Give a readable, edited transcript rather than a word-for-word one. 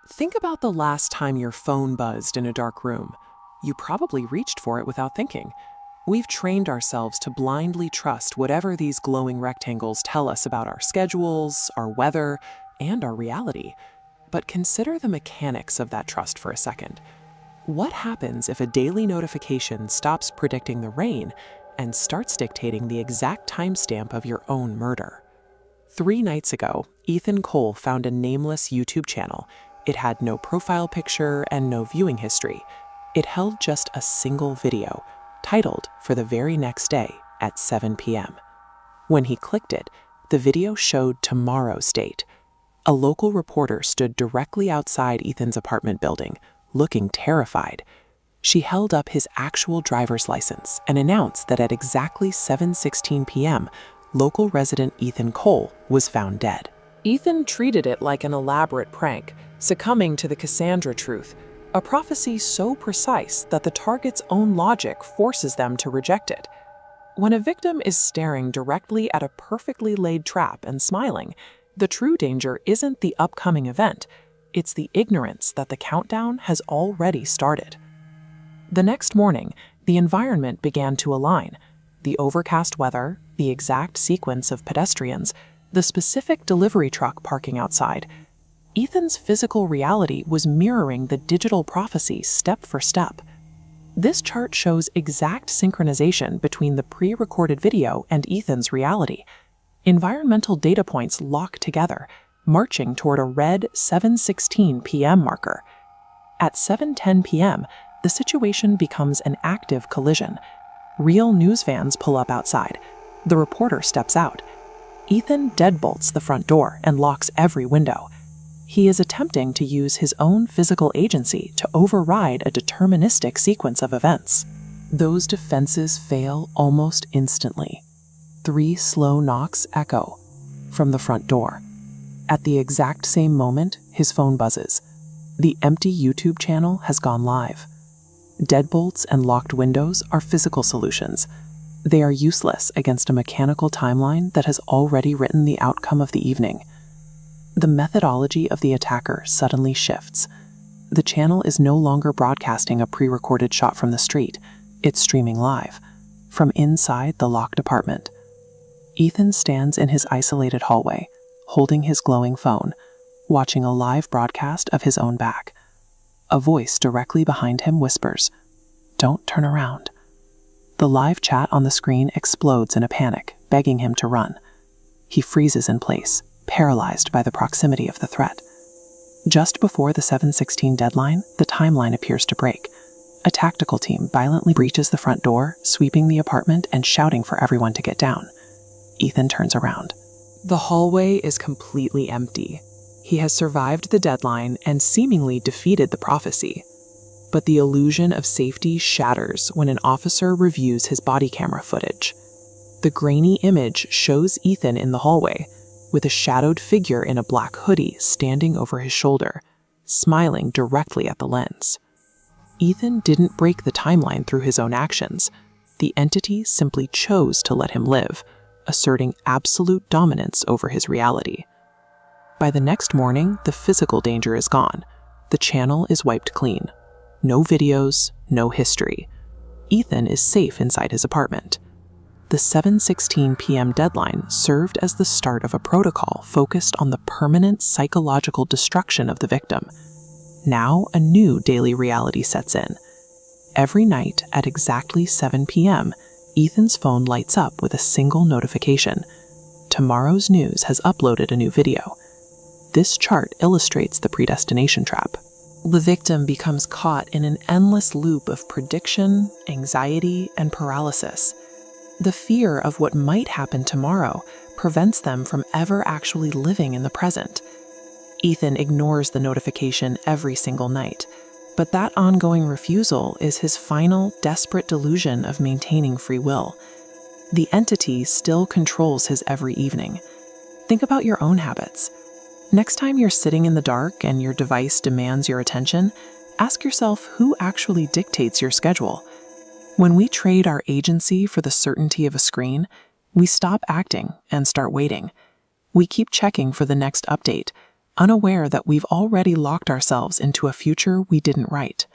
Think about the last time your phone buzzed in a dark room. You probably reached for it without thinking. We've trained ourselves to blindly trust whatever these glowing rectangles tell us about our schedules, our weather, and our reality. But consider the mechanics of that trust for a second. What happens if a daily notification stops predicting the rain and starts dictating the exact timestamp of your own murder? 3 nights ago, Ethan Cole found a nameless YouTube channel. It had no profile picture and no viewing history. It held just a single video, titled for the very next day at 7 p.m. When he clicked it, the video showed tomorrow's date. A local reporter stood directly outside Ethan's apartment building, looking terrified. She held up his actual driver's license and announced that at exactly 7:16 p.m., local resident Ethan Cole was found dead. Ethan treated it like an elaborate prank, succumbing to the Cassandra truth, a prophecy so precise that the target's own logic forces them to reject it. When a victim is staring directly at a perfectly laid trap and smiling, the true danger isn't the upcoming event, it's the ignorance that the countdown has already started. The next morning, the environment began to align. The overcast weather, the exact sequence of pedestrians, the specific delivery truck parking outside. Ethan's physical reality was mirroring the digital prophecy step for step. This chart shows exact synchronization between the pre-recorded video and Ethan's reality. Environmental data points lock together, marching toward a red 7:16 p.m. marker. At 7:10 p.m., the situation becomes an active collision. Real news vans pull up outside. The reporter steps out. Ethan deadbolts the front door and locks every window. He is attempting to use his own physical agency to override a deterministic sequence of events. Those defenses fail almost instantly. 3 slow knocks echo from the front door. At the exact same moment, his phone buzzes. The empty YouTube channel has gone live. Deadbolts and locked windows are physical solutions. They are useless against a mechanical timeline that has already written the outcome of the evening. The methodology of the attacker suddenly shifts. The channel is no longer broadcasting a pre-recorded shot from the street. It's streaming live, from inside the locked apartment. Ethan stands in his isolated hallway, holding his glowing phone, watching a live broadcast of his own back. A voice directly behind him whispers, "Don't turn around." The live chat on the screen explodes in a panic, begging him to run. He freezes in place, paralyzed by the proximity of the threat. Just before the 7:16 deadline, the timeline appears to break. A tactical team violently breaches the front door, sweeping the apartment and shouting for everyone to get down. Ethan turns around. The hallway is completely empty. He has survived the deadline and seemingly defeated the prophecy. But the illusion of safety shatters when an officer reviews his body camera footage. The grainy image shows Ethan in the hallway, with a shadowed figure in a black hoodie standing over his shoulder, smiling directly at the lens. Ethan didn't break the timeline through his own actions. The entity simply chose to let him live, asserting absolute dominance over his reality. By the next morning, the physical danger is gone. The channel is wiped clean. No videos, no history. Ethan is safe inside his apartment. The 7:16 p.m. deadline served as the start of a protocol focused on the permanent psychological destruction of the victim. Now a new daily reality sets in. Every night at exactly 7 p.m., Ethan's phone lights up with a single notification. Tomorrow's News has uploaded a new video. This chart illustrates the predestination trap. The victim becomes caught in an endless loop of prediction, anxiety, and paralysis. The fear of what might happen tomorrow prevents them from ever actually living in the present. Ethan ignores the notification every single night, but that ongoing refusal is his final, desperate delusion of maintaining free will. The entity still controls his every evening. Think about your own habits. Next time you're sitting in the dark and your device demands your attention, ask yourself who actually dictates your schedule. When we trade our agency for the certainty of a screen, we stop acting and start waiting. We keep checking for the next update, unaware that we've already locked ourselves into a future we didn't write.